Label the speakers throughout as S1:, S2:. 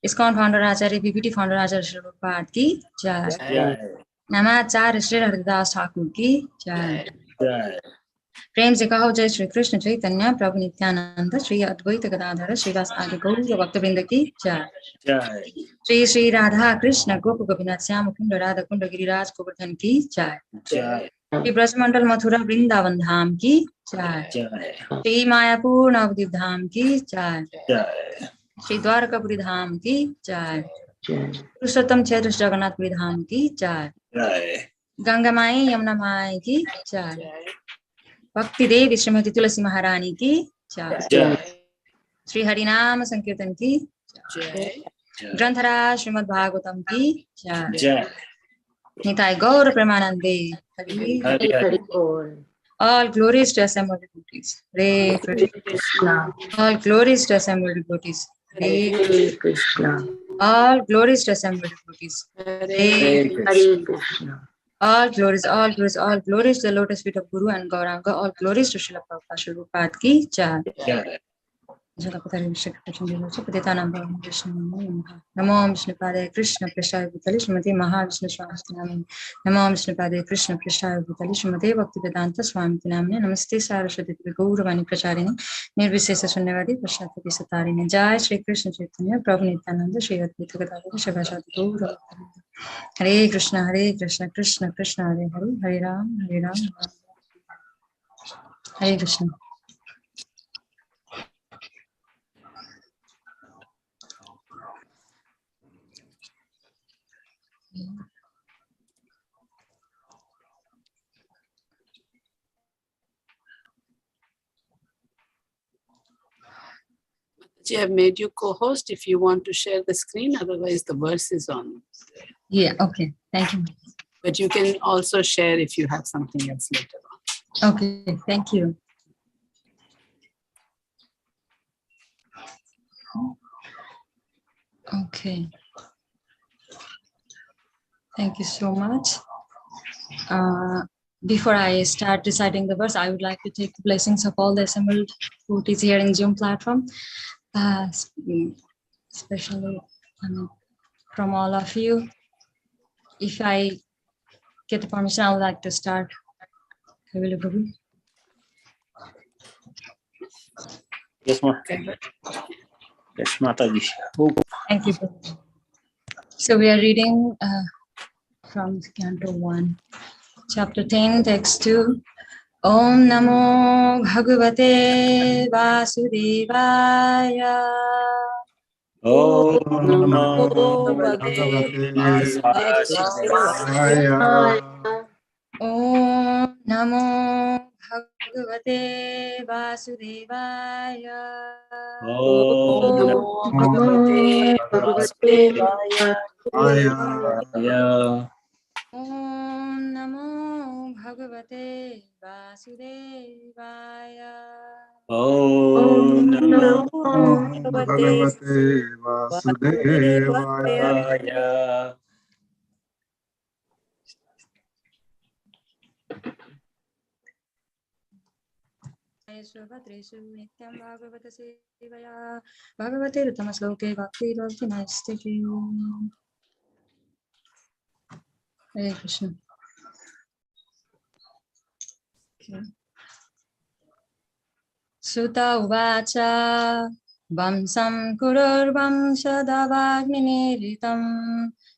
S1: ISKCON founder Acharya PPT founder Acharya Srila Prabhupada की जय। नमाचार्य श्री हरिदास ठाकुर की जय। प्रेम से कहो जय श्री कृष्ण चैतन्य प्रभु नित्यानंद श्री अद्वैत गदाधर श्रीवास आदि गौर भक्तवृंद की जय। श्री श्री राधा कृष्ण गोप गोपीनाथ श्याम कुंड राधा कुंड गिरिराज गोवर्धन की जय। श्री ब्रजमंडल मथुरा वृंदावन धाम की जय। श्री मायापुर नवद्वीप धाम की जय। श्री द्वारकापुरी धाम की जय। पुरुषोत्तम क्षेत्र जगन्नाथपुरी धाम की जय। गंगा माई यमुना माई की जय। भक्ति देवी श्रीमती तुलसी महारानी की जय। श्री हरिनाम संकीर्तन की जय। ग्रंथराज श्रीमद् भागवतम की जय। निताय गौर प्रेमानंदे all glories to assembled devotees. Hare Krishna. All glories to assembled devotees. Hare Krishna. All glories to assembled devotees. Hare Krishna. All glories, all glories, all glories to the lotus feet of Guru and Gauranga. All glories to Srila Prabhupada, Srila Prabhupada ki jai. नमो विष्णुपादाय कृष्ण पृष्ठाय भूतले श्रीमते महाविष्णु स्वामी नामिने। नमो विष्णुपादाय कृष्ण पृष्ठाय भूतले श्रीमते भक्तिवेदांत स्वामी नामिने। नमस्ते सारस्वती गौरवाणी प्रचारिणे निर्विशेष शून्यवादी पश्चात्पति सतारिणे। जय श्री कृष्ण चैतन्य प्रभु नित्यानंद श्री अद्वैत गदाधर शिवासादि गौर। हरे कृष्ण कृष्ण कृष्ण हरे हरे, हरे राम हरे Krishna.
S2: I have made you co-host if you want to share the screen, otherwise the verse is on.
S1: Yeah, okay. Thank you.
S2: But you can also share if you have something else later
S1: on. Okay, thank you. Okay. Thank you so much. Before I start reciting the verse, I would like to take the blessings of all the assembled devotees here in Zoom platform. Especially from all of you. If I get the permission, I would like to start.
S3: Yes, ma'am. Yes, Mataji.
S1: Thank you. So we are reading from Canto 1, Chapter 10, Text 2. Om Namo Bhagavate Vasudevaya.
S3: Om Namo Bhagavate Vasudevaya.
S1: Om Namo Bhagavate Vasudevaya.
S3: Om Namo Bhagavate Vasudevaya.
S1: Om Namo Bhagavate Vasudevaya.
S3: Om Namo Bhagavate Vasudevaya.
S1: Bhadreshu Nityam Bhagavata Sevaya Bhagavate Uttama-shloke Bhakti Nastiki. Hare Krishna. Okay. Sutta Uvacha Vamsam Kururvam Shadavagninitam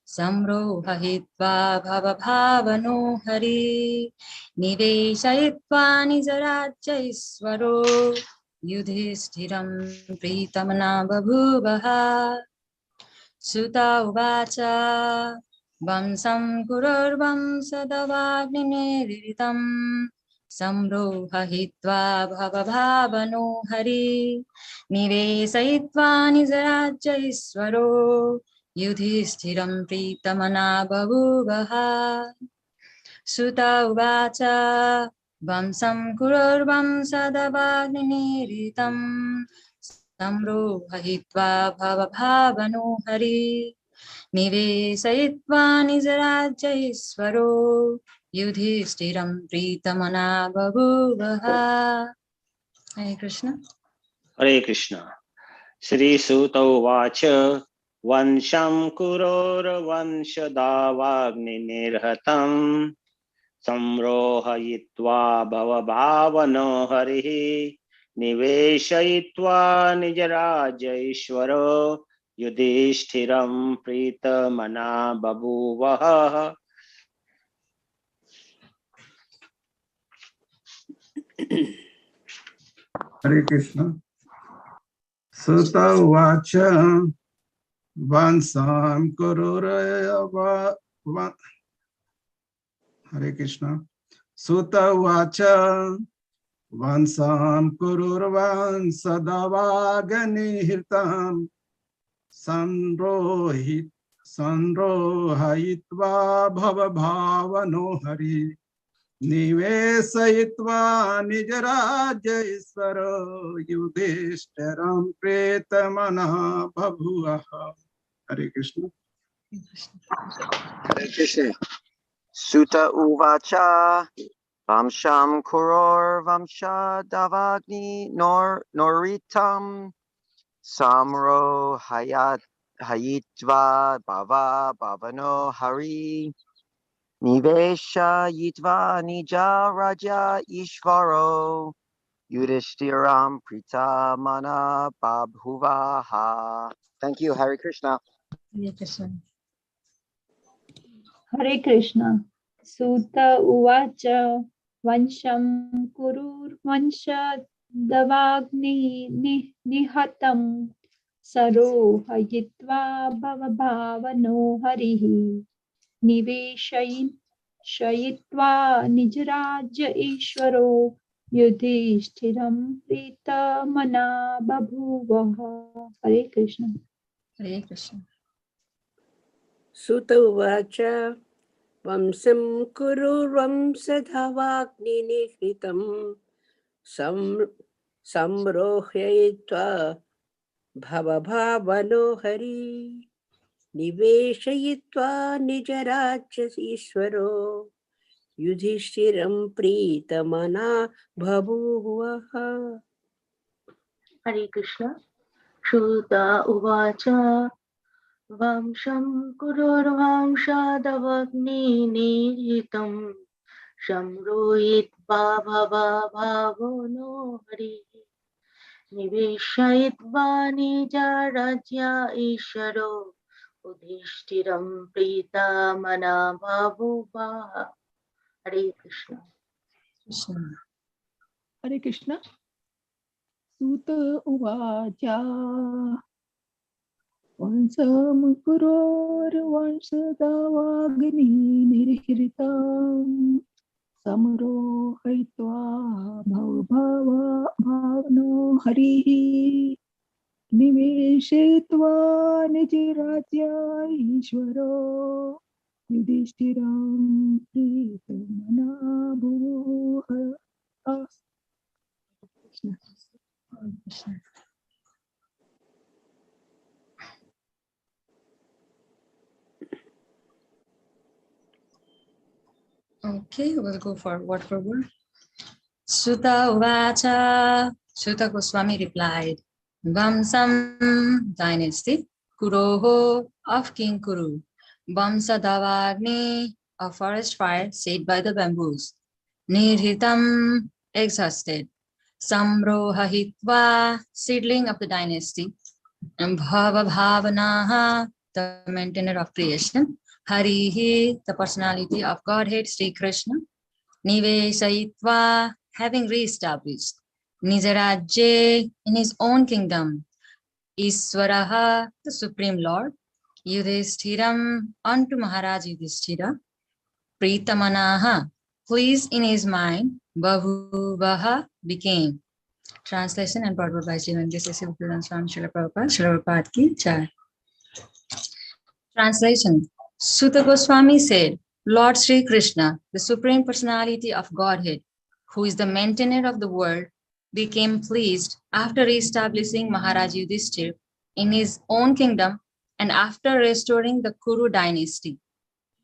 S1: Samrohahitva Bhavabhavano Hari Niveshayitva Nizarajyaisvaro Yudhishtiram Pritamana Babhuvaha. Sutta Uvacha Vamsam Kururvam Sadavagninitam Samrohahitva Bhavabhavano Hari Nivesayitva Nizarajyaisvaro Yudhishtiram Pritamana Babhuvaha. Sutta Uvacha Vamsam Kururvam Sadavagninitam Samrohahitva Bhavabhavano Hari Nivesayitva Nizarajyaisvaro Yudhishtiram Pritamana Babhuvaha. Hare Krishna.
S3: Hare Krishna. Shri Sutta Uvacha Vansham kuror vanshadavagninirhatam samrohayitva bhavavano harihi niveshayitva nijarajaishvaro yudhishtiram pritamana babuvaha.
S4: Hare Krishna. Sutta vacha vansam kururaya Hare Krishna. Sutta vacha vansam kururvan sadavaganihirtam sanrohayitva bhavavano hari निवेशयित्वा निजराज्येश्वरो युधिष्ठिरं प्रीतमनः बभूवः. Hare Krishna.
S5: Hare Krishna. Sutta uvacha vamsham kuror vamsha davagni noritam samro hayitva bhava bhavano hari nivesha yitva nija raja ishvaro yudhishtiram pritamana babhuvaha. Thank you. Hare Krishna.
S1: Hare Krishna.
S6: Hare Krishna. Sutta uvacha vansham kurur vansha davagni nihatam saro hayitva bhavavano harihi niveshayitva nijrajya ishvaro yudhishtiram pritamana babhuvaha. Hare Krishna.
S1: Hare Krishna.
S2: Sutta uvacha Vamsam kururvam sadhavagni nihritam samrohyayitva bhavavano hari niveshayitva nijarajya ishvaro yudhishtiram pritamana bhabuvaha.
S7: Hare Krishna. Sutta uvacha Vamsham kururvamshadavagni nirhitam shamrohitva bhavavano hari niveshayitva nijarajya isharo udhishtiram pritamana bhavuvaha. Hare Krishna.
S1: Krishna.
S8: Hare Krishna. Sutta uvacha Vansam kuror vansadavagni nirhiritam samro haitva bhavano harihi niveshitva nijrajya ishvaro yudhishtiram pritamana bhuvaha.
S1: Okay, we'll go for word. Sutta uvacha. Sutta Goswami replied, Vamsam dynasty, Kuroho of King Kuru, Vamsadavagni, a forest fire set by the bamboos, Nirhitam, exhausted, Samrohahitva, seedling of the dynasty, and Bhava Bhavanaha, the maintainer of creation, Harihi, the personality of Godhead, Sri Krishna, Niveshayitva, having re-established, Nijarajye, in his own kingdom, Iswaraha, the Supreme Lord, Yudhishtiram, unto Maharaj Yudhishthira, Pritamanaha, pleased in his mind, Bahuvaha, became. Translation and purport by Jivan. This is Srila Swami Srila Prabhupada, Srila Prabhupada ki jai. Translation. Sutta Goswami said, Lord Sri Krishna, the Supreme Personality of Godhead, who is the maintainer of the world, became pleased after establishing Maharaj Yudhishthira in his own kingdom and after restoring the Kuru dynasty,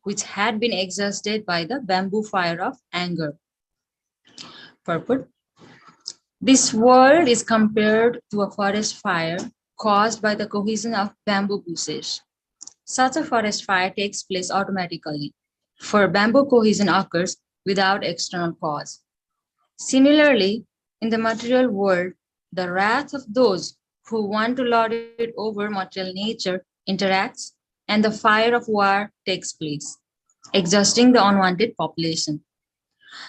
S1: which had been exhausted by the bamboo fire of anger. Purport. This world is compared to a forest fire caused by the cohesion of bamboo bushes. Such a forest fire takes place automatically, for bamboo cohesion occurs without external cause. Similarly, in the material world, the wrath of those who want to lord it over material nature interacts, and the fire of war takes place, exhausting the unwanted population.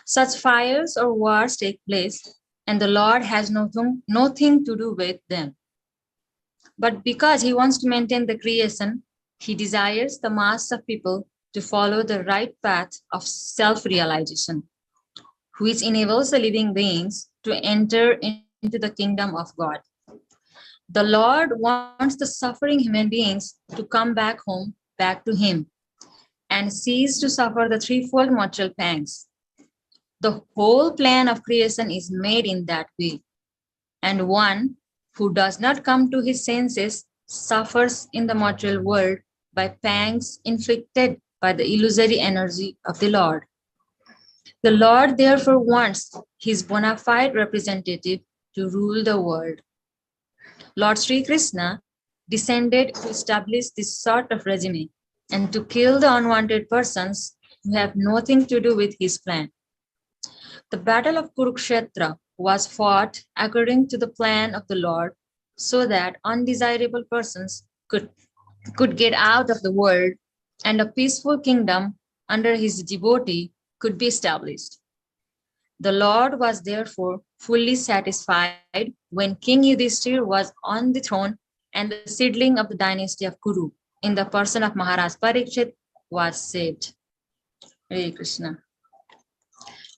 S1: Such fires or wars take place, and the Lord has nothing to do with them. But because he wants to maintain the creation, he desires the mass of people to follow the right path of self-realization, which enables the living beings to enter into the kingdom of God. The Lord wants the suffering human beings to come back home, back to him, and cease to suffer the threefold mortal pangs. The whole plan of creation is made in that way, and one who does not come to his senses suffers in the mortal world by pangs inflicted by the illusory energy of the Lord. The Lord therefore wants his bona fide representative to rule the world. Lord Sri Krishna descended to establish this sort of regime and to kill the unwanted persons who have nothing to do with his plan. The battle of Kurukshetra was fought according to the plan of the Lord so that undesirable persons could get out of the world and a peaceful kingdom under his devotee could be established. The Lord was therefore fully satisfied when King Yudhishthir was on the throne and the seedling of the dynasty of Kuru in the person of Maharaj Parikshit was saved. Hare Krishna.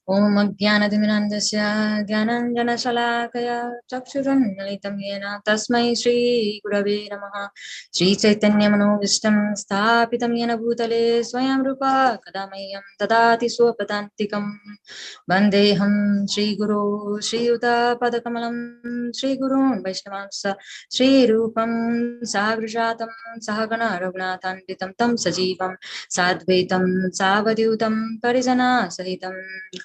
S1: Om Jnanatimirandasya Jnananjana-shalakaya Chakshurunmilitam Yena Tasmai Shri Gurave Namaha Shri Chaitanya Manovistam Sthapitam Yena Bhutale Swayam Rupa Kadamayam Tadati Swapadantikam Vandeham Shri Guru Shri Yuta Padakamalam Shri Gurun Vaishnavamsa Shri Rupam Sagrajatam Sahagana Raghunathanditam Tam Sajivam Sadvaitam Savadyutam Parijana Sahitam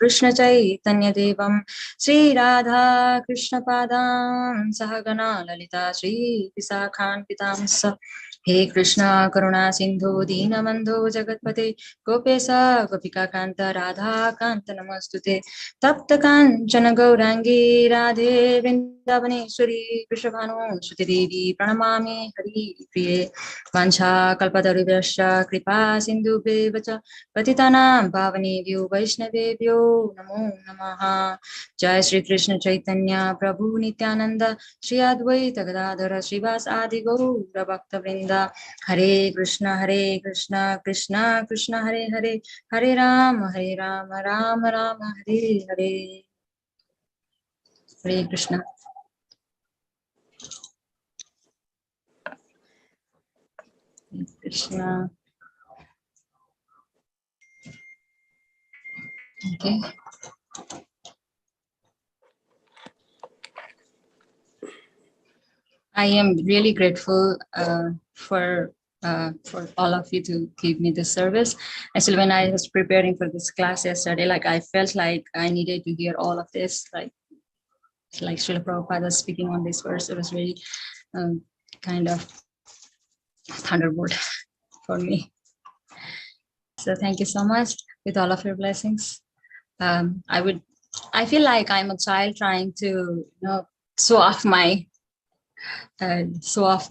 S1: Krishna Chaitanya Devam Sri Radha Krishna Padam Sahagana Lalita Sri Visakhan Pitamsa He Krishna Karuna Sindhu Deenabandhu Jagatpate Gopesa Gopika Kanta Radha Kanta Namastute Tapta Kanchana Gaurangi Radhe Vrindavaneshwari Krishabhanu Suti Devi Pranamami Hari Priye Vancha Kalpatarubhyasya Kripa Sindhu Bevacha Patitanam Pavanebhyo Vaishnavebhyo Namo Namaha Jai Shri Krishna Chaitanya Prabhu Nityananda Shri Advaita Gadadhara Srivas Adi Gaura Bhakta Vrinda Hare Krishna Krishna Krishna Hare Hare Hare Rama Rama Rama Hare Hare. Hare Krishna. Hare Krishna. Okay. I am really grateful for all of you to give me this service. Actually, when I was preparing for this class yesterday, like I felt like I needed to hear all of this, like Srila Prabhupada speaking on this verse. It was really kind of thunderbolt for me. So thank you so much with all of your blessings. I feel like I'm a child trying to show off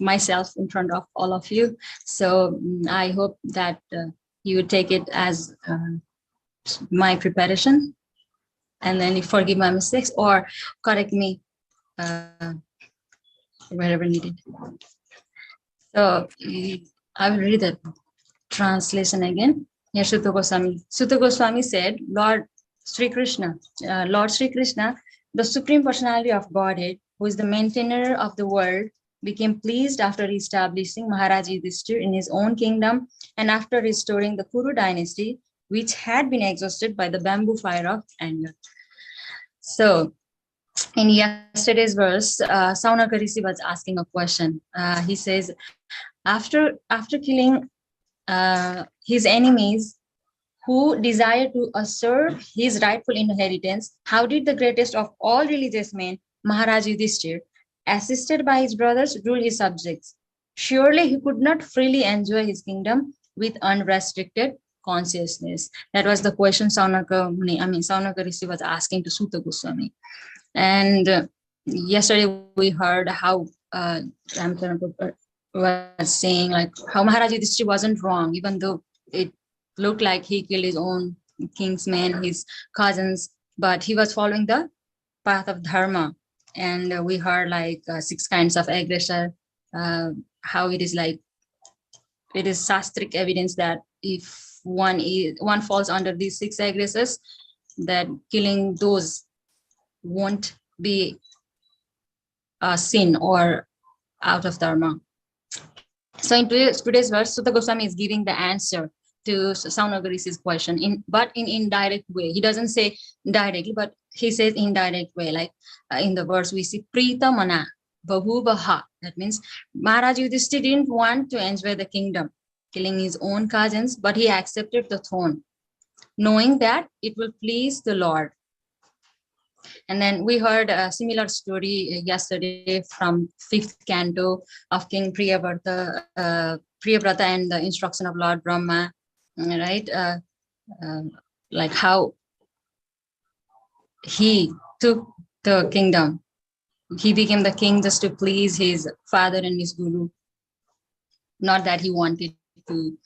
S1: myself in front of all of you. So I hope that you would take it as my preparation, and then you forgive my mistakes or correct me wherever needed. So I will read the translation again. Here Sutta Goswami said, Lord Sri Krishna, the Supreme Personality of Godhead, who is the maintainer of the world, became pleased after establishing Maharaj Yudhishthir in his own kingdom and after restoring the Kuru dynasty, which had been exhausted by the bamboo fire of anger. So, in yesterday's verse, Saunaka Rishi was asking a question. He says, after killing his enemies who desired to assert his rightful inheritance, how did the greatest of all religious men, Maharaj Yudhishthir, assisted by his brothers, rule his subjects. Surely he could not freely enjoy his kingdom with unrestricted consciousness. That was the question Saunaka Rishi was asking to Sutta Goswami. And yesterday we heard how Ramachandra was saying like how Maharaj Yudhishthira wasn't wrong, even though it looked like he killed his own kinsmen, his cousins, but he was following the path of dharma. And we heard like 6 kinds of aggression, how it is like, it is shastric evidence that if one falls under these 6 aggressors, that killing those won't be a sin or out of dharma. So in today's verse, Sutta Goswami is giving the answer to Saunaka question, but in indirect way. He doesn't say directly, but he says indirect way. Like in the verse, we see Prita Mana Bahubaha. That means Maharaj Yudhishthira didn't want to enjoy the kingdom, killing his own cousins, but he accepted the throne, knowing that it will please the Lord. And then we heard a similar story yesterday from 5th canto of King Priyavrata and the instruction of Lord Brahma, right? Like how he took the kingdom. He became the king just to please his father and his guru, not that he wanted to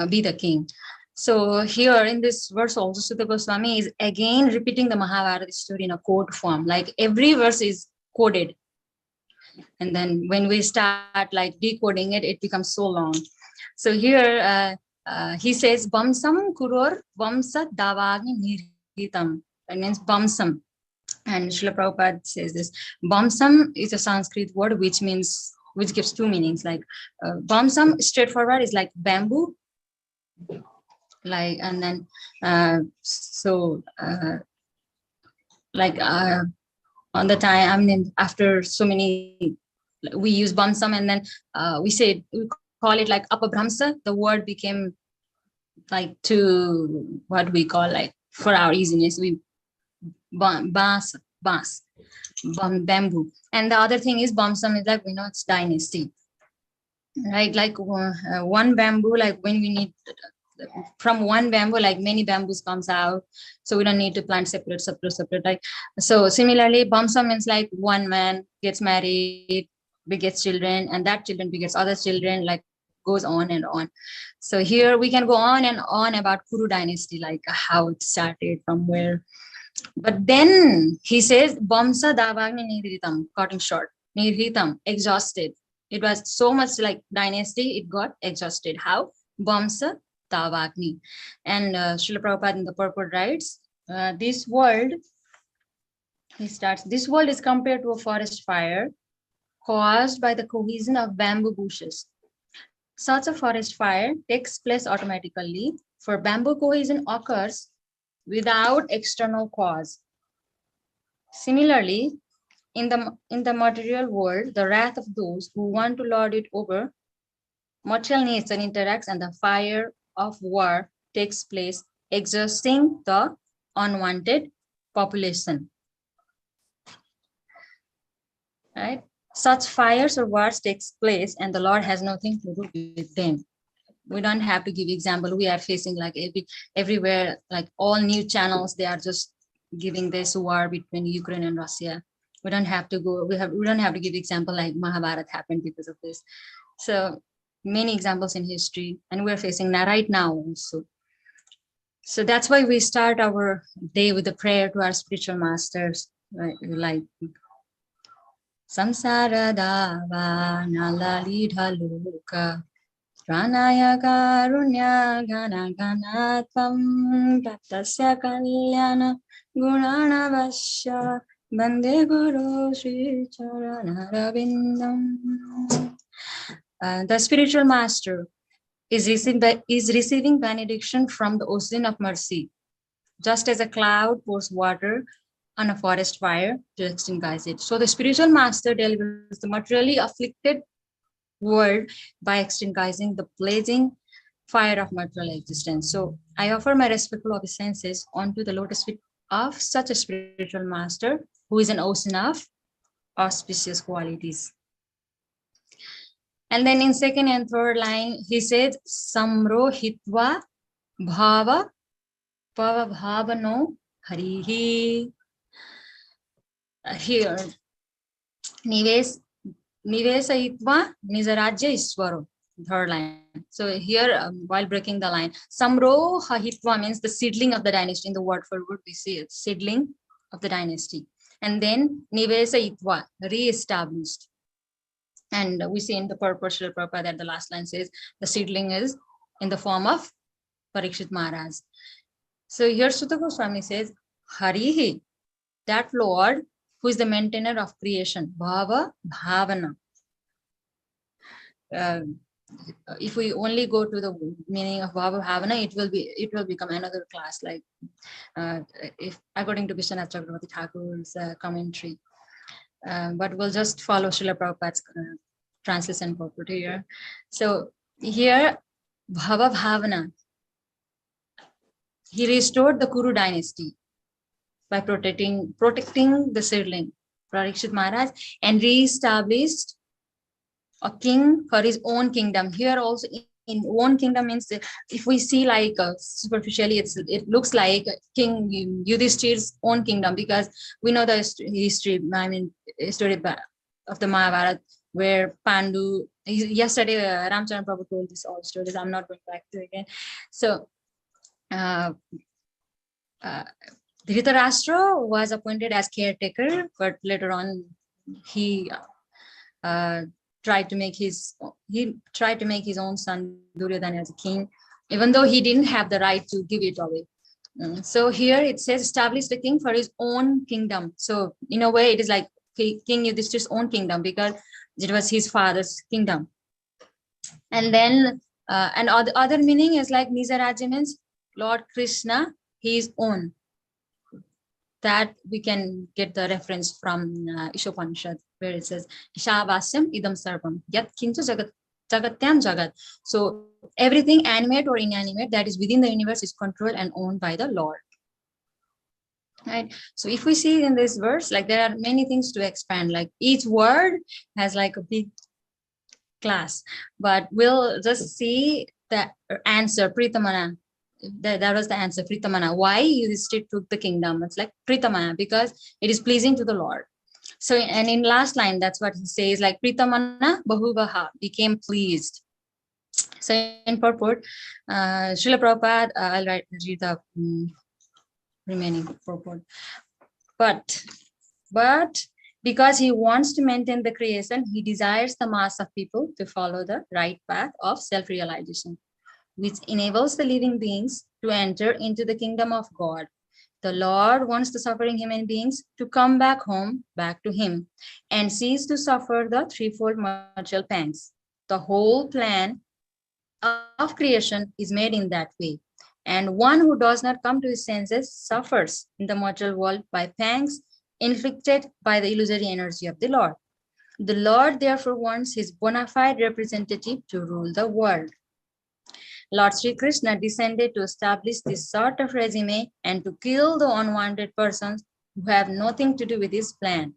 S1: be the king. So here in this verse also, Sutta Goswami is again repeating the Mahabharata story in a code form. Like every verse is coded. And then when we start like decoding it, it becomes so long. So here he says, Bamsam Kuror Vamsa Davagni Nirhitam. That means Bamsam. And Srila Prabhupada says this. Bamsam is a Sanskrit word which gives 2 meanings. Like Bamsam, straightforward, is like bamboo. Like, and then on the time, I mean, after so many, we use Bamsam, and then we call it like Apabhramsa. The word became like to what we call, like for our easiness, we bamboo. And the other thing is Bamsam is like, it's dynasty, right? Like one bamboo, like when we need, from one bamboo, like many bamboos comes out, so we don't need to plant separate. Like, so similarly, Bamsam means like one man gets married, begets children, and that children begets other children, like goes on and on. So here we can go on and on about Kuru dynasty, like how it started, from where. But then he says, Bamsa Davagni Nirhitam, cutting short, Nirhitam, exhausted. It was so much like dynasty, it got exhausted. How? Bamsa Davagni. And Srila Prabhupada in the purport writes, this world is compared to a forest fire caused by the cohesion of bamboo bushes. Such a forest fire takes place automatically, for bamboo cohesion occurs without external cause. Similarly, in the material world, the wrath of those who want to lord it over material nature interacts, and the fire of war takes place, exhausting the unwanted population. Right? Such fires or wars takes place, and the Lord has nothing to do with them. We don't have to give example. We are facing like everywhere, like all new channels, they are just giving this war between Ukraine and Russia. We don't have to go. We don't have to give example like Mahabharata happened because of this. So many examples in history, and we're facing that right now also. So that's why we start our day with a prayer to our spiritual masters, right? Like Samsara Dava Nalalidha Loka Pranaya Karunya Gana Ganatvam Taptasya Kalyana Gunana Vasya Bande Guru Sri Charana Ravindam. The spiritual master is receiving benediction from the ocean of mercy, just as a cloud pours water on a forest fire to extinguish it. So the spiritual master delivers the materially afflicted world by extinguishing the blazing fire of material existence. So I offer my respectful obeisances onto the lotus feet of such a spiritual master, who is an ocean of auspicious qualities. And then in second and third line, he said, Samro hitva bhava pava bhavano harihi. Here, nives nivesayitva nijarajya iswaro. Third line. So here, while breaking the line, Samro Hitva means the seedling of the dynasty. In the word for word, we see it, seedling of the dynasty. And then Nivesa Itva, re-established. And we see in the purport Srila Prabhupada that the last line says the seedling is in the form of Parikshit Maharaj. So here Sutta Goswami says, Harihi, that Lord who is the maintainer of creation, Bhava Bhavana. If we only go to the meaning of Bhava Bhavana, it will become another class, like if according to Vishwanath Chakravarti Thakur's commentary. But we'll just follow Srila Prabhupada's translation purport here. So here, Bhava Bhavana, he restored the Kuru dynasty by protecting the seedling, Parikshit Maharaj, and re-established a king for his own kingdom. Here also in own kingdom means, if we see like superficially, it looks like King Yudhishthir's own kingdom, because we know the history, I mean, story of the Mahabharata, where Pandu, yesterday Ramcharan Prabhu told this all stories, I'm not going back to it again. So Dhritarashtra was appointed as caretaker, but later on he tried to make his own son Duryodhana as a king, even though he didn't have the right to give it away. So here it says establish the king for his own kingdom. So in a way it is like King Yudhishthir's own kingdom, because it was his father's kingdom. And then and other meaning is like Nijarajya means Lord Krishna, his own. That we can get the reference from Ishopanishad, where it says Ishavasyam idam sarvam yat kincha jagatyam jagat. So everything animate or inanimate that is within the universe is controlled and owned by the Lord. Right. So if we see in this verse, like there are many things to expand, like each word has like a big class, but we'll just see the answer, Pritamana. That was the answer, Pritamana. Why Yudhishthir took the kingdom? It's like Pritamana, because it is pleasing to the Lord. So, and in last line, that's what he says, like Pritamana Bahuvaha, became pleased. So in purport, Srila Prabhupada, I'll read the remaining purport. But because he wants to maintain the creation, he desires the mass of people to follow the right path of self-realization, which enables the living beings to enter into the kingdom of God. The Lord wants the suffering human beings to come back home, back to him, and cease to suffer the threefold material pangs. The whole plan of creation is made in that way. And one who does not come to his senses suffers in the material world by pangs inflicted by the illusory energy of the Lord. The Lord therefore wants his bona fide representative to rule the world. Lord Sri Krishna descended to establish this sort of regime and to kill the unwanted persons who have nothing to do with his plan.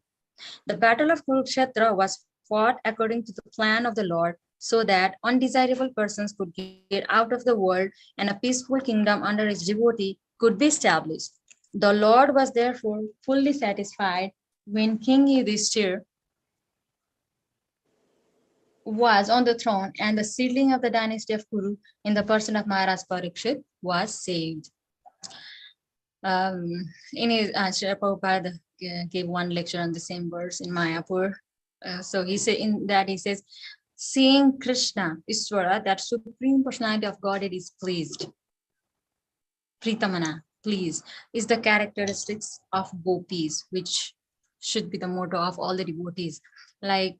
S1: The battle of Kurukshetra was fought according to the plan of the Lord, so that undesirable persons could get out of the world and a peaceful kingdom under his devotee could be established. The Lord was therefore fully satisfied when King Yudhishthir was on the throne and the seedling of the dynasty of Kuru in the person of Maharaj Parikshit was saved. In his Srila Prabhupada gave one lecture on the same verse in Mayapur. So he said in that he says, seeing Krishna, Iswara, that supreme personality of Godhead is pleased. Pritamana, please, is the characteristics of gopis, which should be the motto of all the devotees. Like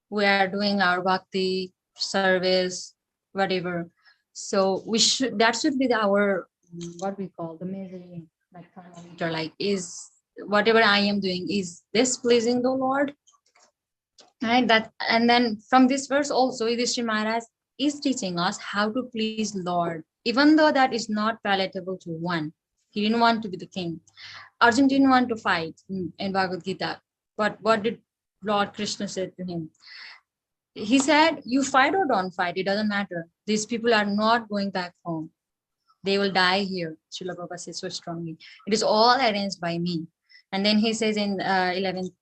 S1: we are doing our bhakti service, whatever. So we should, that should be our, what we call the measuring, like thermometer, like is whatever I am doing, is this pleasing the Lord? Right, that, and then from this verse also, Yudhishthira Maharaj is teaching us how to please Lord, even though that is not palatable to one. He didn't want to be the king. Arjun didn't want to fight in Bhagavad Gita, but what did Lord Krishna said to him, he said, you fight or don't fight, it doesn't matter. These people are not going back home. They will die here. Srila Prabhupada says so strongly. It is all arranged by me. And then he says in 11th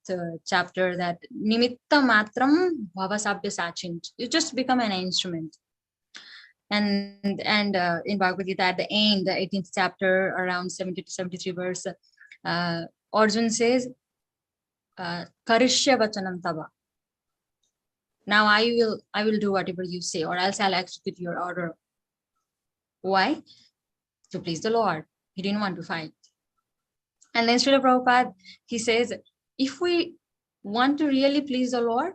S1: chapter that nimitta matram bhavasabhya sachin. You just become an instrument. And in Bhagavad Gita at the end, the 18th chapter, around 70 to 73 verse, Arjun says, Karishya vachanam tava. Now I will do whatever you say, or else I'll execute your order. Why? To please the Lord. He didn't want to fight. And then Srila Prabhupada, he says, if we want to really please the Lord,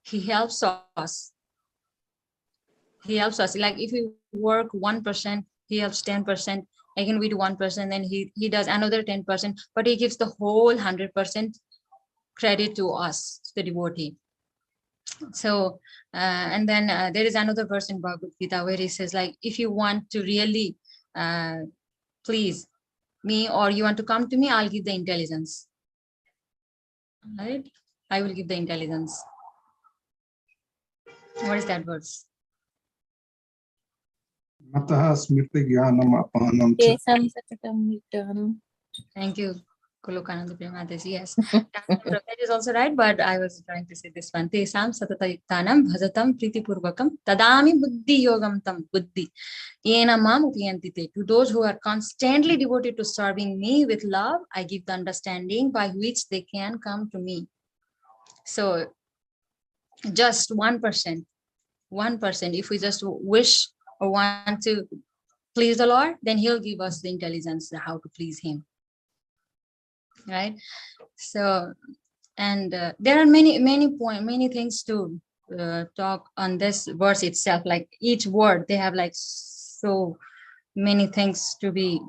S1: he helps us. He helps us. Like if we work 1%, he helps 10%. Again, we do 1%, then he does another 10%, but he gives the whole 100% credit to us, the devotee. So, and then there is another verse in Bhagavad Gita where he says, like, if you want to really please me, or you want to come to me, I'll give the intelligence. Right? I will give the intelligence. What is that verse?
S4: Mataha smriti jnanam apanam cha.
S1: Thank you, Kulukananda Premadaji. Yes, that is also right, but I was trying to say this one. Tesam satatayuktanam bhajatam pritipurvakam tadami buddhi yogam tam buddhi yena mam upiyantite. To those who are constantly devoted to serving me with love, I give the understanding by which they can come to me. So just 1%, if we just wish or want to please the Lord, then he'll give us the intelligence how to please him. Right? So, and there are many things to talk on this verse itself. Like each word, they have like so many things to be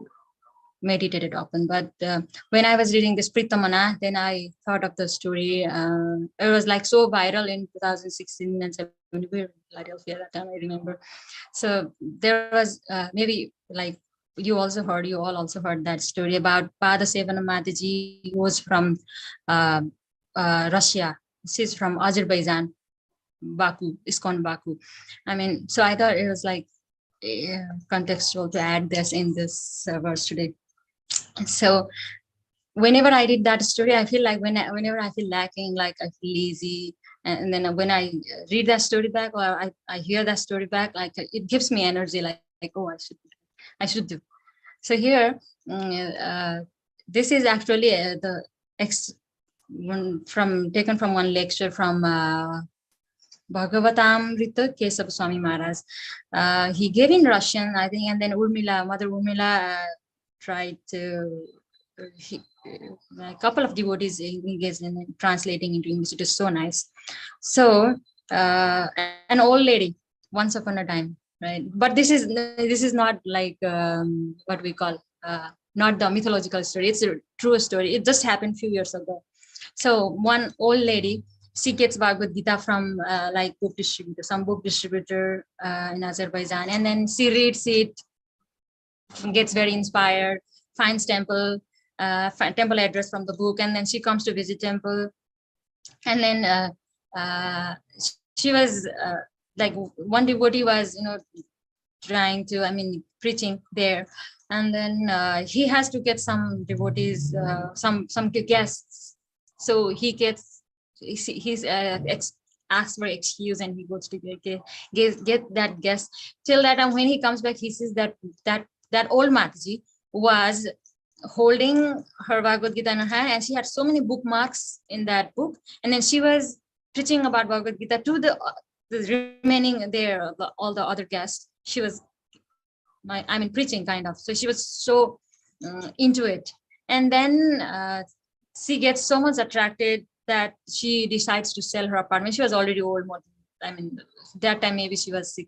S1: meditated upon. But when I was reading this Pritamana, then I thought of the story. It was like so viral in 2016 and 17. We were in Philadelphia that time, I remember. So there was maybe like you all also heard that story about Padasevana Mataji, who was from Russia. She's from Azerbaijan, Baku, ISKCON Baku. I mean, so I thought it was like contextual to add this in this verse today. So whenever I read that story, I feel like whenever I feel lacking, like I feel lazy, and then when I read that story back, or I hear that story back, like it gives me energy, like oh, I should do. So here, this is actually taken from one lecture from Bhagavatamrita Kesava Swami Maharaj. He gave in Russian, I think, and then Mother Urmila tried to, a couple of devotees engaged in translating into English. It is so nice. So an old lady, once upon a time, right? But this is not like what we call not the mythological story. It's a true story. It just happened a few years ago. So one old lady, she gets Bhagavad Gita from like some book distributor in Azerbaijan, and then she reads it, gets very inspired, finds temple address from the book, and then she comes to visit temple. And then she was like, one devotee was trying to preaching there, and then he has to get some devotees, some guests. So he's asks for excuse, and he goes to get that guest. Till that time, when he comes back, he sees that old Mataji was holding her Bhagavad Gita in her hand, and she had so many bookmarks in that book, and then she was preaching about Bhagavad Gita to the remaining there, all the other guests. She was preaching kind of. So she was so into it, and then she gets so much attracted that she decides to sell her apartment. She was already old, that time maybe she was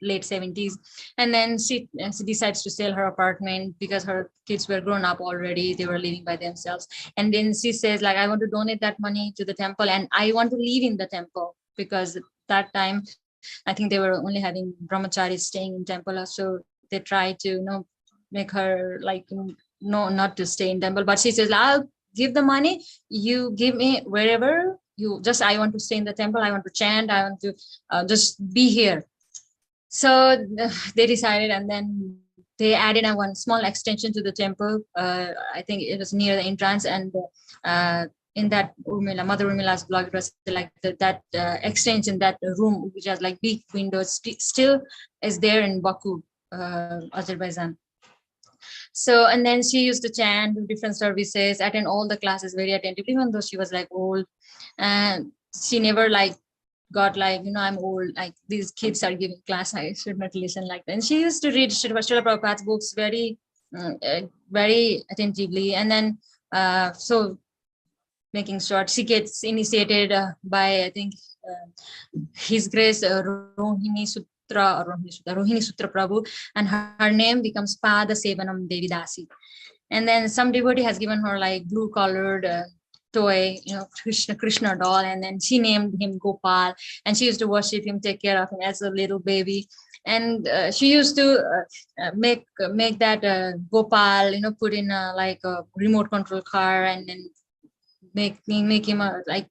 S1: late 70s, and then she decides to sell her apartment because her kids were grown up already. They were living by themselves, and then she says, like, I want to donate that money to the temple, and I want to live in the temple, because that time I think they were only having brahmacharis staying in temple. So they try to make her like not to stay in temple, but she says, I'll give the money, you give me wherever I want to stay in the temple, I want to chant, I want to just be here. So they decided, and then they added one small extension to the temple. I think it was near the entrance, and in that Mother Urmila's blog, it was like that extension, that room which has like big windows, still is there in Baku, Azerbaijan. So, and then she used to chant, do different services, attend all the classes very attentively, even though she was like old, and she never like got like, I'm old, like these kids are giving class, I should not listen like that. And she used to read Srila Prabhupada's books very, very attentively. And then, so making short, she gets initiated by, I think, His Grace Rohini Sutra Prabhu, and her name becomes Pada Sevanam Devi Dasi. And then some devotee has given her like blue colored toy, Krishna doll, and then she named him Gopal, and she used to worship him, take care of him as a little baby. And she used to make that Gopal, put in like a remote control car, and then make him like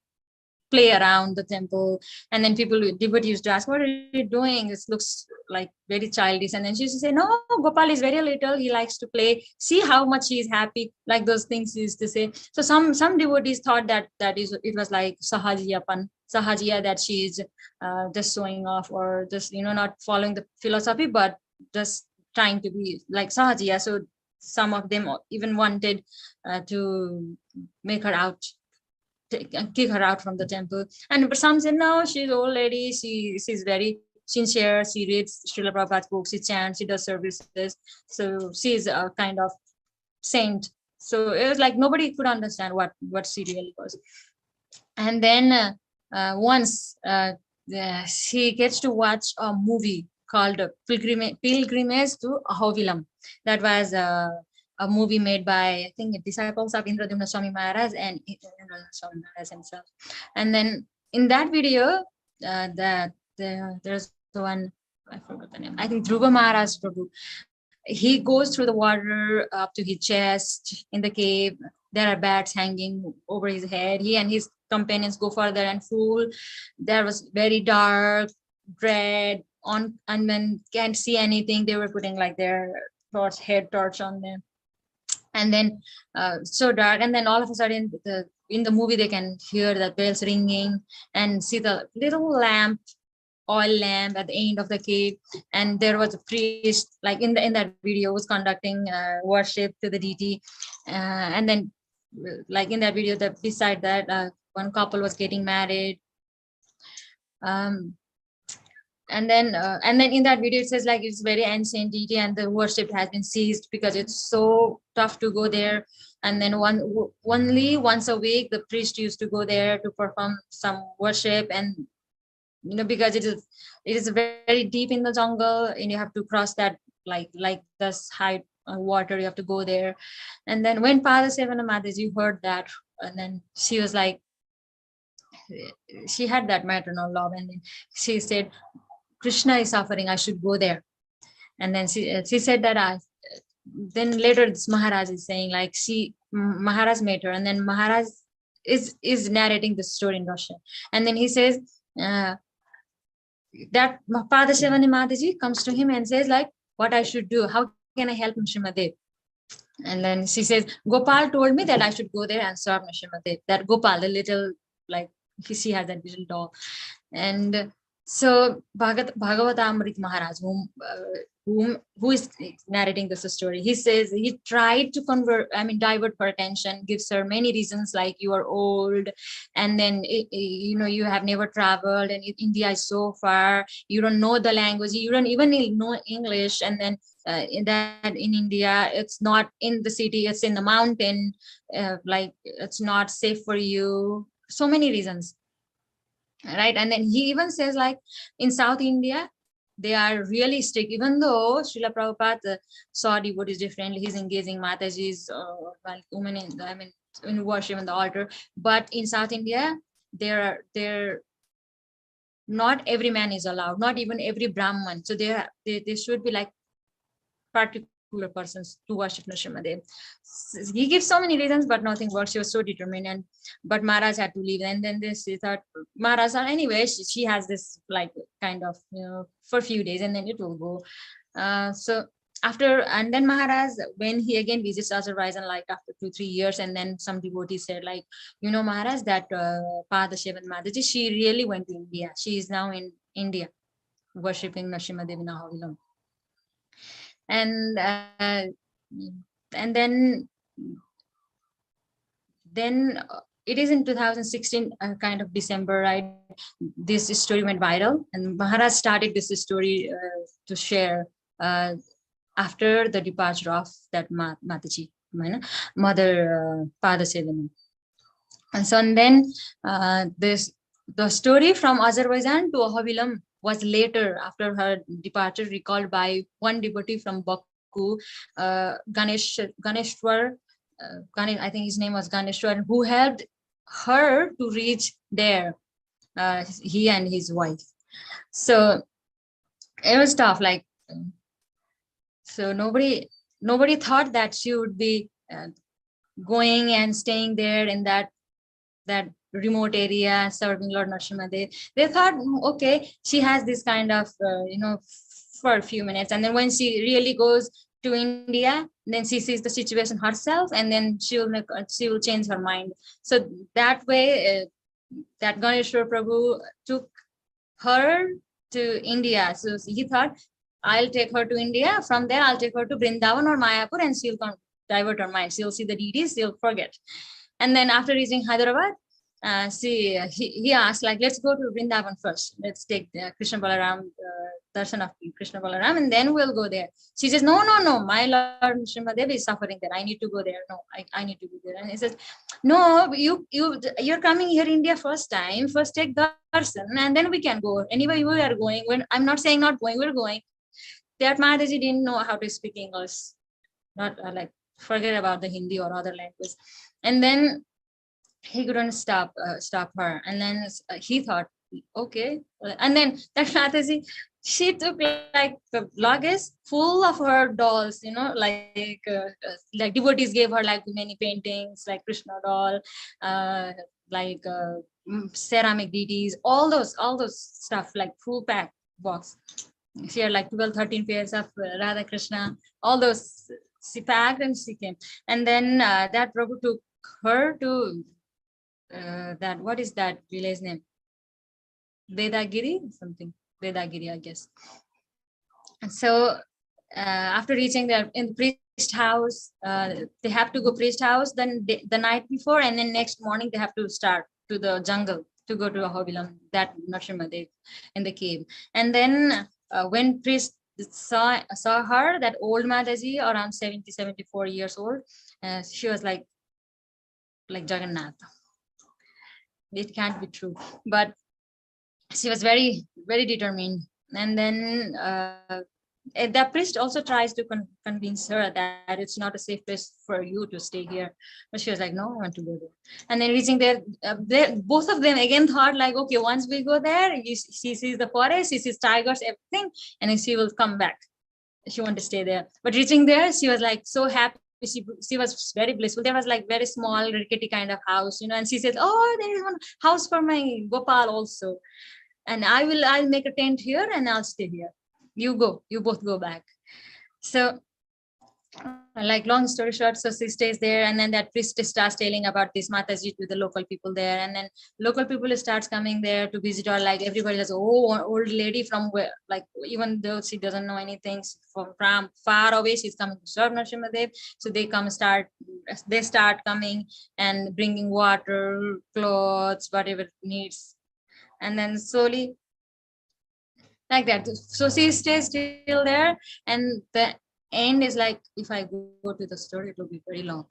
S1: play around the temple. And then devotees used to ask, what are you doing? This looks like very childish. And then she used to say, no, Gopal is very little, he likes to play, see how much he is happy, like those things she used to say. So some devotees thought that it was like sahajiya, that she is just showing off, or just not following the philosophy, but just trying to be like sahajiya. So some of them even wanted to make her out, kick her out from the temple. And but some said, no, she's old lady, she's very sincere, she reads Srila Prabhupada's books, she chants, she does services, so she's a kind of saint. So it was like nobody could understand what she really was. And then once she gets to watch a movie called Pilgrimage to Ahobilam. That was a movie made by, I think, disciples of Indradumna Swami Maharaj and Indradumna Swami Maharaj himself. And then in that video, there's one, I forgot the name, I think Dhruva Maharaj Prabhu. He goes through the water up to his chest in the cave. There are bats hanging over his head. He and his companions go further and full. There was very dark, dread, and then can't see anything. They were putting like their head torch on them. And then so dark, and then all of a sudden in the movie they can hear the bells ringing and see the little oil lamp at the end of the cave. And there was a priest, like in that video, was conducting worship to the deity. And then like in that video, beside that one couple was getting married. And then in that video it says like it's very ancient deity and the worship has been ceased because it's so tough to go there. And then only once a week the priest used to go there to perform some worship. And because it is very deep in the jungle, and you have to cross that like this high water, you have to go there. And then when Pada Sevana Mataji heard that, and then she was like, she had that maternal love, and then she said, Krishna is suffering, I should go there. And then she said that then later this Maharaj is saying like Maharaj met her, and then Maharaj is narrating the story in Russian. And then he says that Pada Sevana Mataji comes to him and says like, what I should do, how can I help Srimadev? And then she says, Gopal told me that I should go there and serve Srimadev. That Gopal, the little, like she has that little doll. And so Bhagavatamrit Maharaj, who is narrating this story, he says he tried to divert her attention, gives her many reasons like you are old, and then you have never traveled, and India is so far, you don't know the language, you don't even know English, and then in India it's not in the city, it's in the mountain, like it's not safe for you, so many reasons. Right. And then he even says like in South India, they are really strict, even though Srila Prabhupada saw devotees differently. He's engaging Mataji's like women in worship on the altar. But in South India, they're not every man is allowed, not even every Brahman. So they should be like particular persons to worship Nrsimhadev. He gives so many reasons, but nothing works. She was so determined, but Maharaj had to leave. And then she thought, Maharaj, anyway, she has this like kind of, for a few days, and then it will go. So after, and then Maharaj, when he again visits Azerbaijan, like after 2-3 years, and then some devotees said, like, Maharaj, that Padashevan Mataji, she really went to India. She is now in India worshipping Nrsimhadev in Ahobilam. And then it is in 2016 kind of December, right? This story went viral, and Maharaj started this story to share after the departure of that Mataji, Mother Padasevana. And so, and then the story from Azerbaijan to Ahobilam was later, after her departure, recalled by one devotee from Baku, Ganeshwar. I think his name was Ganeshwar, who helped her to reach there, he and his wife. So it was tough, like, so nobody thought that she would be going and staying there in that remote area serving Lord Nrsimhadev. They thought, okay, she has this kind of for a few minutes, and then when she really goes to India, then she sees the situation herself, and then she will change her mind. So that way, that Ganeshwar Prabhu took her to India. So he thought, I'll take her to India. From there, I'll take her to Vrindavan or Mayapur, and she'll divert her mind. She'll see the deities, she'll forget. And then after reaching Hyderabad, he asked, like, let's go to Vrindavan first. Let's take the Krishna Balaram, darshan of Krishna Balaram, and then we'll go there. She says, no, my Lord Nrsimhadev is suffering there. I need to go there. No, I need to go there. And he says, no, you're coming here India first time. First take darshan, and then we can go. Anyway, we are going. When I'm not saying not going, we're going. That Maharaji didn't know how to speak English. Not like, forget about the Hindi or other language. And then he couldn't stop her. And then he thought, okay. And then that Mataji, she took like the luggage full of her dolls, like devotees gave her like many paintings, like Krishna doll, like ceramic deities, all those stuff, like full pack box. She had like 12-13 pairs of Radha Krishna, all those she packed, and she came. And then that Prabhu took her to that, what is that village name? Vedagiri, Vedagiri, I guess. And so after reaching there in the priest house, they have to go priest house then the night before, and then next morning they have to start to the jungle to go to Ahobilam, that Nrsimhadev in the cave. And then when priest saw her, that old Mataji, around 70-74 years old, she was like Jagannath. It can't be true, but she was very, very determined. And then the priest also tries to convince her that it's not a safe place for you to stay here, but she was like, no, I want to go there. And then reaching there, both of them again thought, like, okay, once we go there, she sees the forest, she sees tigers, everything, and then she will come back. She wanted to stay there. But reaching there, she was like so happy. She was very blissful. There was like very small rickety kind of house, and she said, oh, there is one house for my Gopal also, and I'll make a tent here and I'll stay here. You both go back. So like, long story short, so she stays there, and then that priest starts telling about this Mataji to the local people there, and then local people starts coming there to visit her. Like, everybody says, oh, old lady from where, like, even though she doesn't know anything, from far away, she's coming to serve Nrsimhadev. So they start coming and bringing water, clothes, whatever needs, and then slowly like that. So she stays still there, and the end is like, if I go to the story, it will be very long.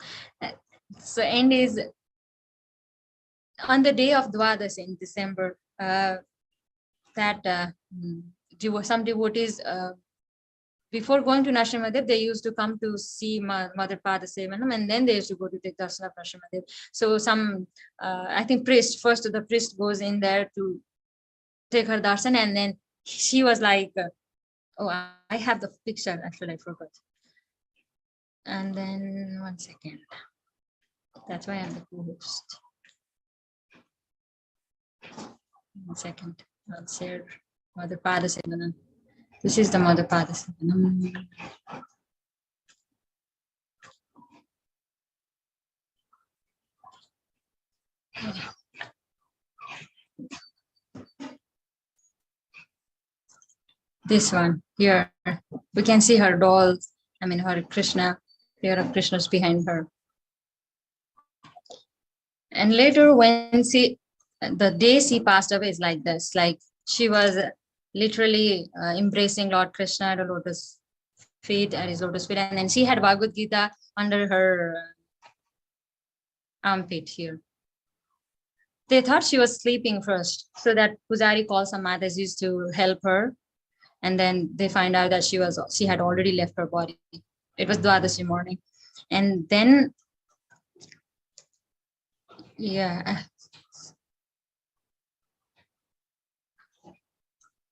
S1: So end is on the day of Dwadasi in December, that some devotees, before going to Nrsimhadev, they used to come to see Mother Padasevanam, and then they used to go to take darshan of Nrsimhadev. So some, I think the priest goes in there to take her darshan, and then she was like, oh, I have the picture, actually I forgot. And then 1 second. That's why I'm the co-host. 1 second. I'll share Mother Padasevanam. This is the Mother Padasevanam. This one here, we can see her dolls. I mean, her Krishna, pair of Krishnas behind her. And later, when the day she passed away is like this, like she was literally embracing Lord Krishna at a lotus feet, at his lotus feet, and then she had Bhagavad Gita under her armpit here. They thought she was sleeping first, so that Pujari called some Matasis to help her. And then they find out that she had already left her body. It was Dwadashi morning. And then, yeah.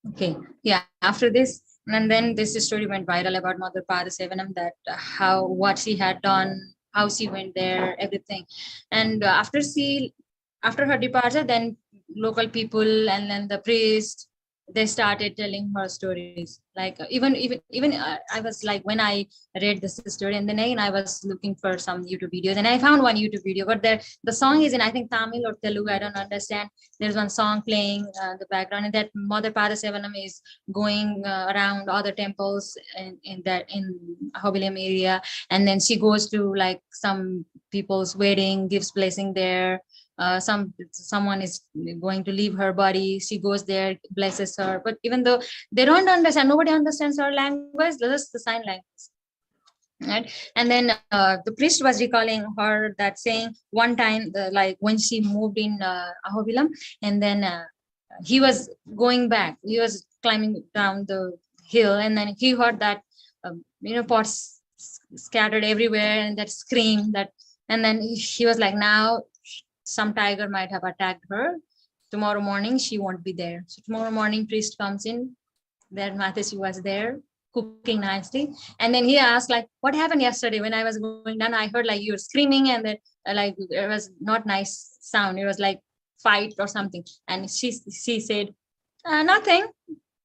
S1: Okay, yeah, after this, and then this story went viral about Mother Padasevanam, that what she had done, how she went there, everything. And after her departure, then local people and then the priest, they started telling her stories. Like even I was like, when I read this story, and then again I was looking for some YouTube videos, and I found one YouTube video, but the song is in, I think, Tamil or Telugu, I don't understand. There's one song playing the background, and that Mother Padasevanam is going around other temples in Ahobilam area, and then she goes to like some people's wedding, gives blessing there. Someone is going to leave her body, she goes there, blesses her, but even though they don't understand, nobody understands her language, just the sign language, right? And then the priest was recalling her that saying one time, like when she moved in Ahobilam, and then he was going back, he was climbing down the hill, and then he heard that pots scattered everywhere, and that scream, that, and then he was like, now some tiger might have attacked her. Tomorrow morning, she won't be there. So tomorrow morning, priest comes in. There, Mataji was there, cooking nicely. And then he asked, like, what happened yesterday when I was going down? I heard like you were screaming, and then like it was not nice sound. It was like fight or something. And she said, nothing.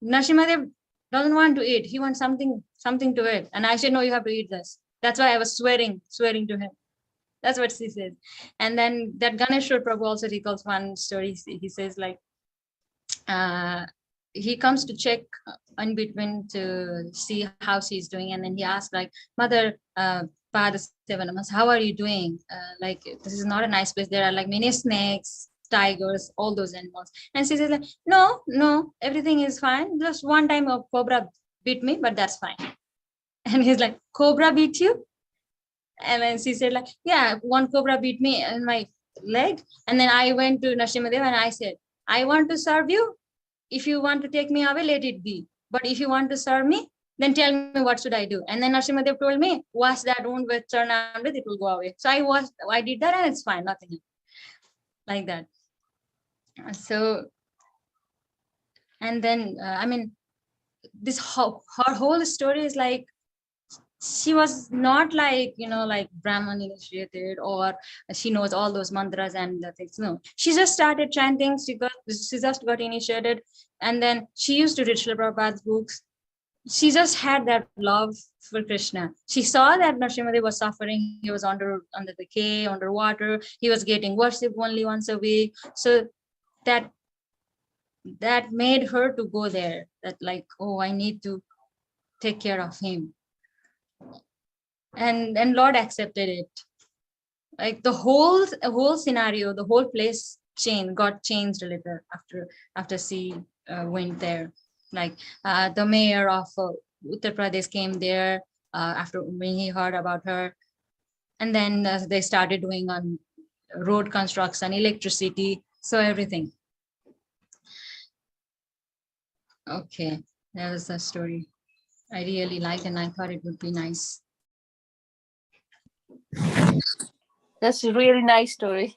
S1: Narasimhadev doesn't want to eat. He wants something to eat. And I said, no, you have to eat this. That's why I was swearing to him. That's what she says. And then that Ganeshwar Prabhu also recalls one story. He says like, he comes to check in between to see how she's doing. And then he asks like, Mother Padasevanam, how are you doing? Like, this is not a nice place. There are like many snakes, tigers, all those animals. And she says like, no, everything is fine. Just one time a cobra bit me, but that's fine. And he's like, cobra beat you? And then she said like, yeah, one cobra beat me in my leg. And then I went to Narasimhadev and I said, I want to serve you. If you want to take me away, let it be. But if you want to serve me, then tell me what should I do. And then Narasimhadev told me, wash that wound with Charnamrit, it will go away. So I did that, and it's fine, nothing like that. So, and then, I mean, her whole story is like, she was not like, like Brahman initiated, or she knows all those mantras and the things. No, she just started chanting. She just got initiated. And then she used to read Srila Prabhupada's books. She just had that love for Krishna. She saw that Narasimhadev was suffering. He was under the cave, underwater. He was getting worship only once a week. So that made her to go there. That like, oh, I need to take care of him. And Lord accepted it. Like the whole scenario, the whole place got changed a little after she went there. Like the mayor of Uttar Pradesh came there after when he heard about her, and then they started doing on road construction, electricity, so everything. Okay, that was the story I really liked, and I thought it would be nice.
S9: That's a really nice story.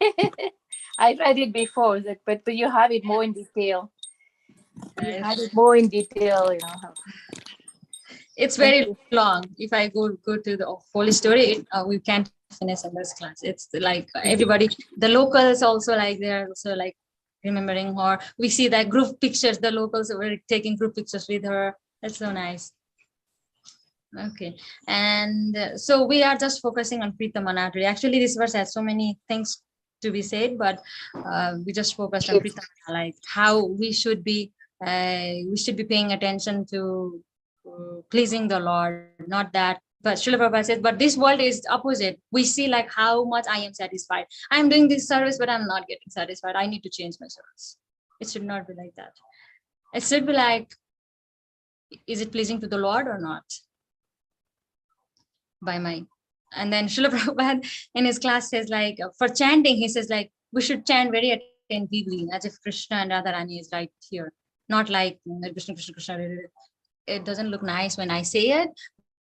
S9: I read it before, but you have it more in detail. You had it more in detail,
S1: It's very long. If I go to the whole story, we can't finish in this class. It's like everybody, the locals also like they're also like remembering her. We see that group pictures. The locals were taking group pictures with her. That's so nice. Okay, and so we are just focusing on Prita Manatri. Actually, this verse has so many things to be said, but we just focused on Prita, like how we should be paying attention to pleasing the Lord, not that. But Srila Prabhupada says, but this world is opposite. We see like how much I am satisfied. I'm doing this service, but I'm not getting satisfied. I need to change my service. It should not be like that. It should be like, is it pleasing to the Lord or not? By my, and then Srila Prabhupada in his class says like, for chanting, he says like, we should chant very attentively, as if Krishna and Radharani is right here. Not like Krishna, Krishna, Krishna. It doesn't look nice when I say it,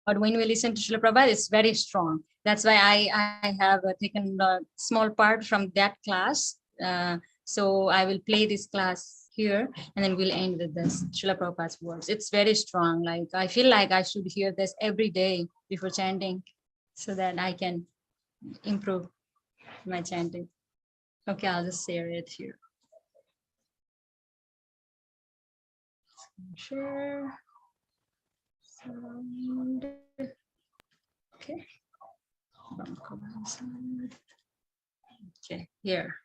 S1: but when we listen to Srila Prabhupada, it's very strong. That's why I have taken a small part from that class. So I will play this class here, and then we'll end with this Srila Prabhupada's words. It's very strong. Like I feel like I should hear this every day before chanting, so that I can improve my chanting. Okay, I'll just share it here. Share. Sound. Okay. Okay, here.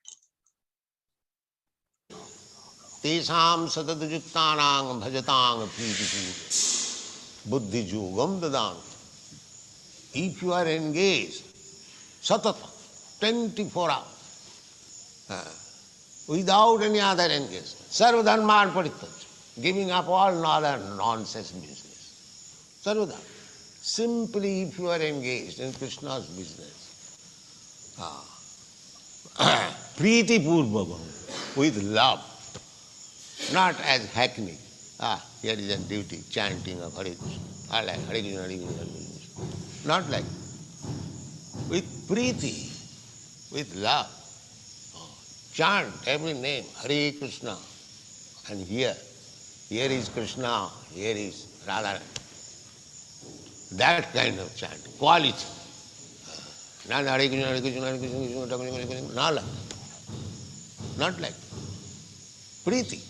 S10: Tesam satadujuktanang bhajatang pritipu buddhi yogam dadan. If you are engaged, satata, 24 hours, without any other engagement, sarvadharman parityaja, giving up all other nonsense business. Sarvadharman. Simply if you are engaged in Krishna's business, priti purvakam, with love, not as hackney. Here is a duty, chanting of Hare Krishna. I like Hare Krishna, Hare Krishna, Hare Krishna. Not like that. With priti, with love. Chant every name, Hare Krishna. And here is Krishna, here is Radha. That kind of chant, quality. Not Hare Krishna, Hare Krishna, Hare Krishna, Hare Krishna, not like that. Not like that. Priti.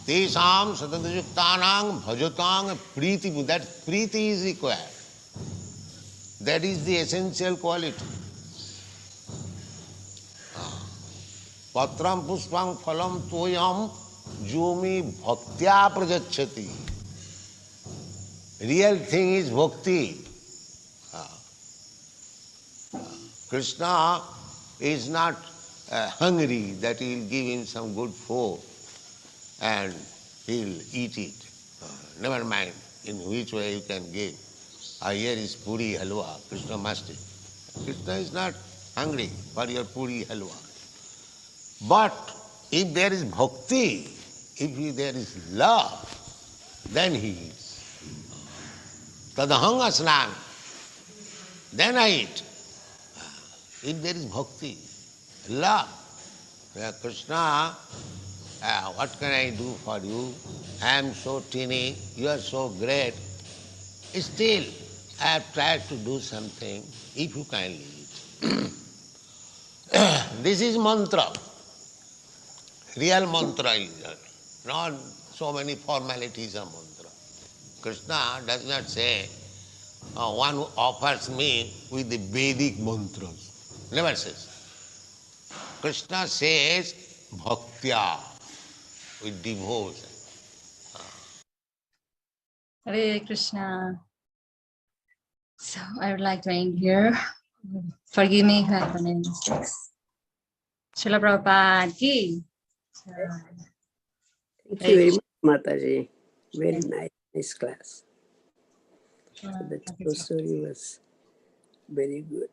S10: Tesam satadajuktanang bhajatang priti. That priti is required. That is the essential quality. Patram puspam phalam toyam jomi bhaktya prajachati. Real thing is bhakti. Krishna is not hungry that he will give him some good food and he will eat it. Never mind in which way you can give. Here is puri halwa, Krishna must eat. Krishna is not hungry for your puri halwa. But if there is bhakti, if there is love, then he eats. Tadahang asnam, then I eat. If there is bhakti, love, Krishna, what can I do for you? I am so teeny, you are so great. Still, I have tried to do something, if you kindly eat. This is mantra. Real mantra is not so many formalities of mantra. Krishna does not say, one who offers me with the Vedic mantras. Never says. Krishna says bhaktya, with devotion.
S1: Hare Krishna. So I would like to end here. Forgive me if I have any mistakes. Srila Prabhupada ki.
S2: Thank you very much, Mataji. Very nice class. So the story was very good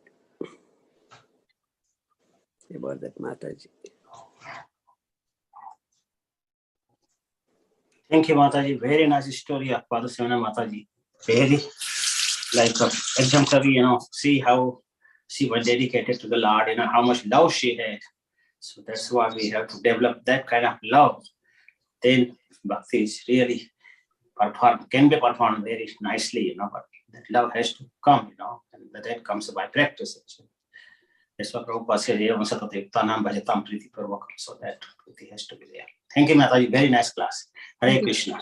S2: about that Mataji.
S11: Thank you, Mataji. Very nice story of Padasena Mataji. Very like exemplary, see how she was dedicated to the Lord, how much love she had. So that's why we have to develop that kind of love. Then Bhakti is really can be performed very nicely, but that love has to come, and that comes by practice. That's what Prabhupada said, so that Priti has to be there. Thank you, Mataji. Very nice class. Hare Krishna.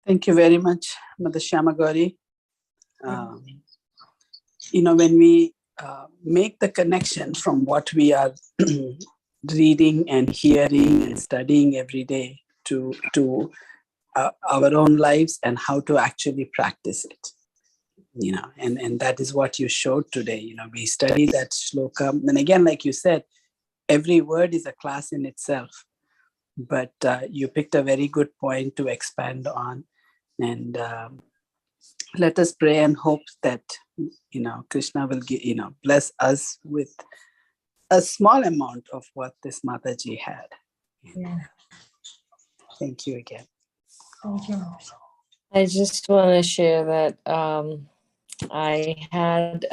S2: Thank you very much, Mother Syamagori. When we make the connection from what we are reading and hearing and studying every day to our own lives and how to actually practice it, and that is what you showed today. We study that shloka, and again, like you said, every word is a class in itself, but you picked a very good point to expand on. And let us pray and hope that Krishna will bless us with a small amount of what this Mataji had.
S1: Yeah.
S2: Thank you again.
S1: Thank you.
S12: I just want to share that I had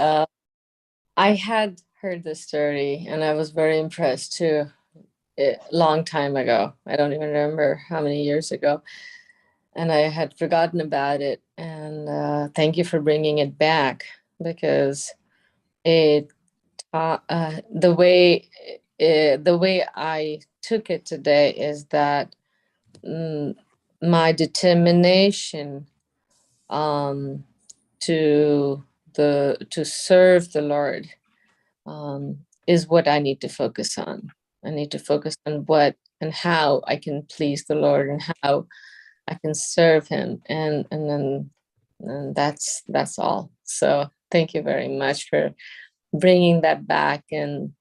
S12: heard the story and I was very impressed too. A long time ago. I don't even remember how many years ago. And I had forgotten about it. And thank you for bringing it back, because it the way I took it today is that my determination to serve the Lord is what I need to focus on. I need to focus on what and how I can please the Lord and how I can serve Him, and that's all. So thank you very much for bringing that back and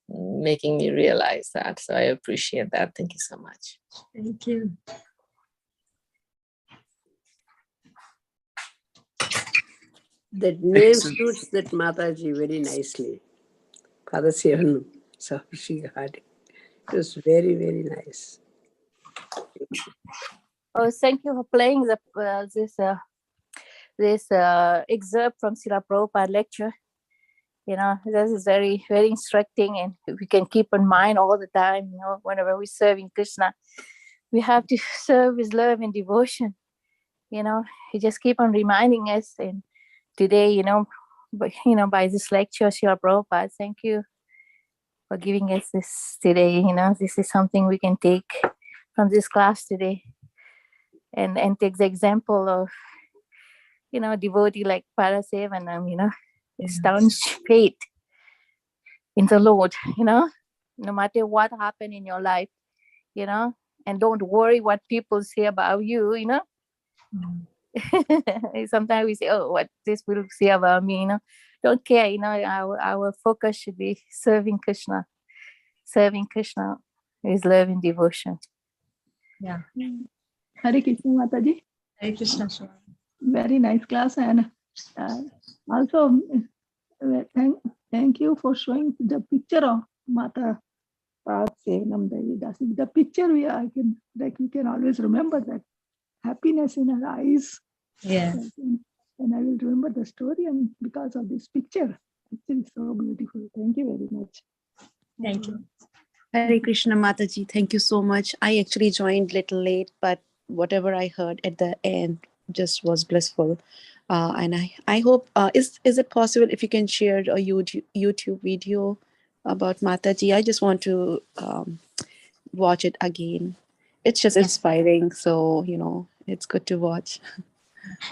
S12: making me realize that. So I appreciate that. Thank you so much.
S1: Thank you.
S2: That name suits that Mataji very nicely. Father Sivan, so she had it. It was very, very nice.
S9: Oh, thank you for playing this excerpt from Srila Prabhupada lecture. This is very, very instructing, and we can keep in mind all the time, whenever we're serving Krishna, we have to serve with love and devotion. He just keep on reminding us. And today, by this lecture, Srila Prabhupada, thank you for giving us this today. This is something we can take from this class today, and take the example of, devotee like Parasevanam, staunch faith in the Lord, no matter what happened in your life, and don't worry what people say about you, Sometimes we say, oh, what this will say about me, don't care, our focus should be serving Krishna with love and devotion.
S1: Yeah.
S8: Hare Krishna, Mataji.
S1: Hare Krishna.
S8: Very nice class, and also thank you for showing the picture of Mata Sevanam Devi Dasi. The picture we can always remember that happiness in her eyes.
S1: Yeah.
S8: And I will remember the story, and because of this picture, it's so beautiful. Thank you very much.
S1: Thank you.
S13: Hare Krishna, Mataji. Thank you so much. I actually joined little late, but whatever I heard at the end just was blissful. And I hope, is it possible if you can share a YouTube video about Mataji? I just want to watch it again. It's just inspiring. So, it's good to watch.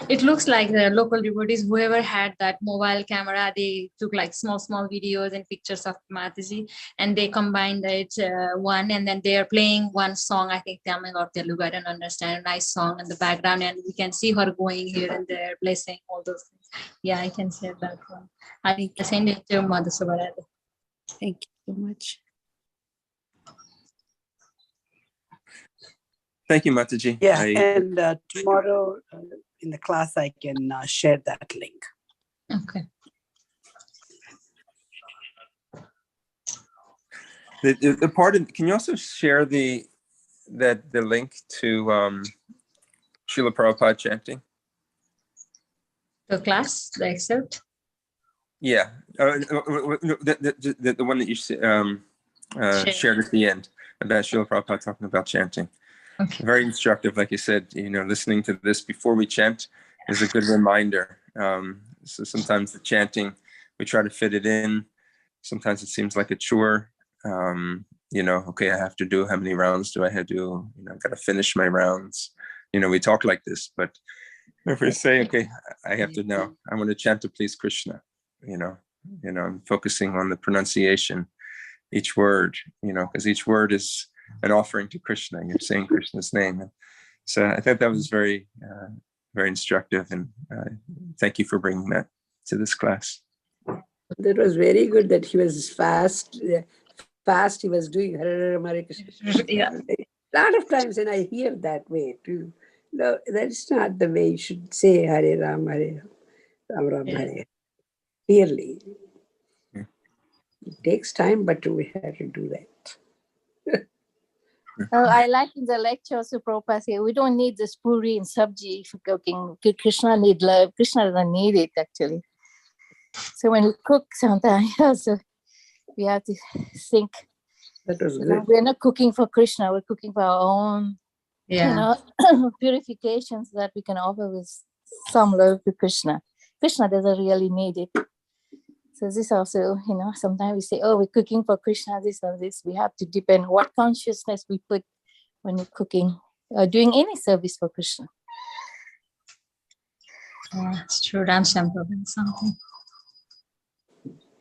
S1: It looks like the local devotees, whoever had that mobile camera, they took like small videos and pictures of Mataji, and they combined it one, and then they are playing one song, I think Tamil or Telugu, I don't understand, a nice song in the background, and we can see her going here and there, blessing, all those things. Yeah, I can share that one. I send it to Mother Subarada.
S13: Thank you so much.
S14: Thank you, Mataji.
S2: Yeah, and tomorrow in the class, I can share that link.
S1: Okay.
S14: The part of, can you also share the link to Srila Prabhupada chanting?
S1: The class, the excerpt?
S14: Yeah. The one that you shared at the end about Srila Prabhupada talking about chanting.
S1: Okay.
S14: Very instructive, like you said, listening to this before we chant is a good reminder. So sometimes the chanting, we try to fit it in. Sometimes it seems like a chore. Okay, I have to do, how many rounds do I have to do? I've got to finish my rounds. We talk like this, but if we say, okay, I have to now, I want to chant to please Krishna, I'm focusing on the pronunciation, each word, because each word is an offering to Krishna. You're saying Krishna's name. And so I thought that was very, very instructive. And thank you for bringing that to this class.
S2: That was very good that he was fast he was doing Hare Rama Hare Krishna.
S1: Yeah.
S2: A lot of times when I hear that way too, no, that's not the way you should say Hare Rama Hare Rama Hare. Clearly.
S14: Yeah.
S2: It takes time, but we have to do that.
S9: I like in the lecture, so Prabhupada say, we don't need this puri and sabji for cooking. Krishna need love. Krishna doesn't need it, actually. So when we cook sometimes, also, we have to think,
S2: that was good.
S9: We're not cooking for Krishna, we're cooking for our own, purifications that we can offer with some love to Krishna. Krishna doesn't really need it. So this also, sometimes we say, we're cooking for Krishna, this or this. We have to depend what consciousness we put when we're cooking or doing any service for Krishna.
S1: Yeah, it's true. Ram Shampoo something.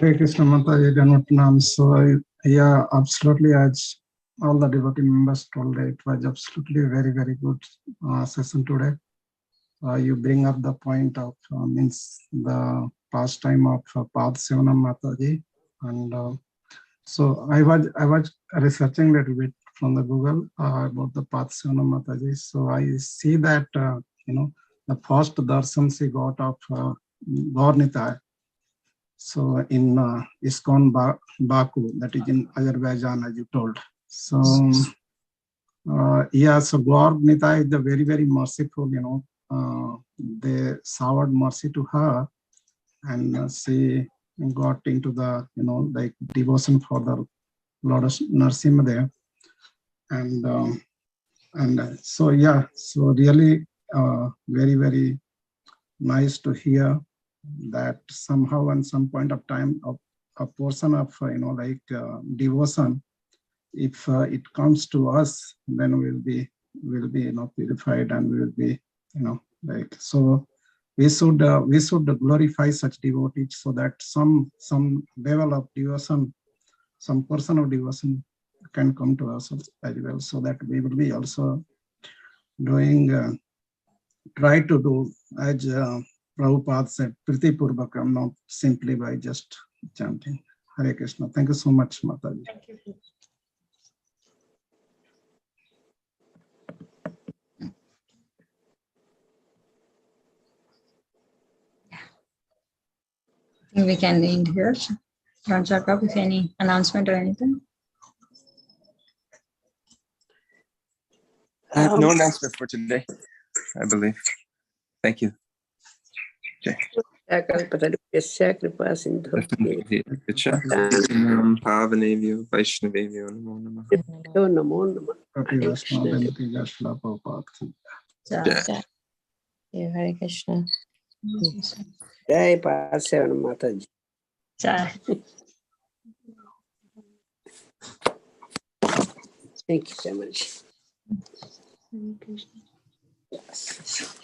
S4: Hare Krishna Mataji, so yeah, absolutely, as all the devotee members told, it was absolutely very, very good session today. You bring up the point of means the pastime of Pad Sevanam Mataji, and so I was researching a little bit from the Google about the Pad Sevanam Mataji. So I see that the first darshan she got of Gaur-Nitai. So in ISKCON Baku, that is in Azerbaijan, as you told. So so Gaur-Nitai is the very, very merciful, they showered mercy to her, and she got into the, like devotion for the Lord Narasimha there. And so really very, very nice to hear that somehow at some point of time a portion of devotion, if it comes to us, then we'll be purified, and we will be so we should glorify such devotees, so that some level of devotion, some portion of devotion can come to us as well, so that we will be also doing try to do as Prabhupada said, Priti Purvakam, not simply by just chanting. Hare Krishna. Thank you so much, Mataji.
S1: Thank you. I think we can end here. John Jacob, if any announcement or anything?
S14: I have no announcement for today, I believe. Thank you. Okay. Pavanevyo, Vaishnavevyo, Namo Namah.
S12: Hare Krishna.
S2: Jai Pasevan Mataji.
S1: Jai.
S2: Thank you so much.
S6: Hare Krishna.
S2: Yes.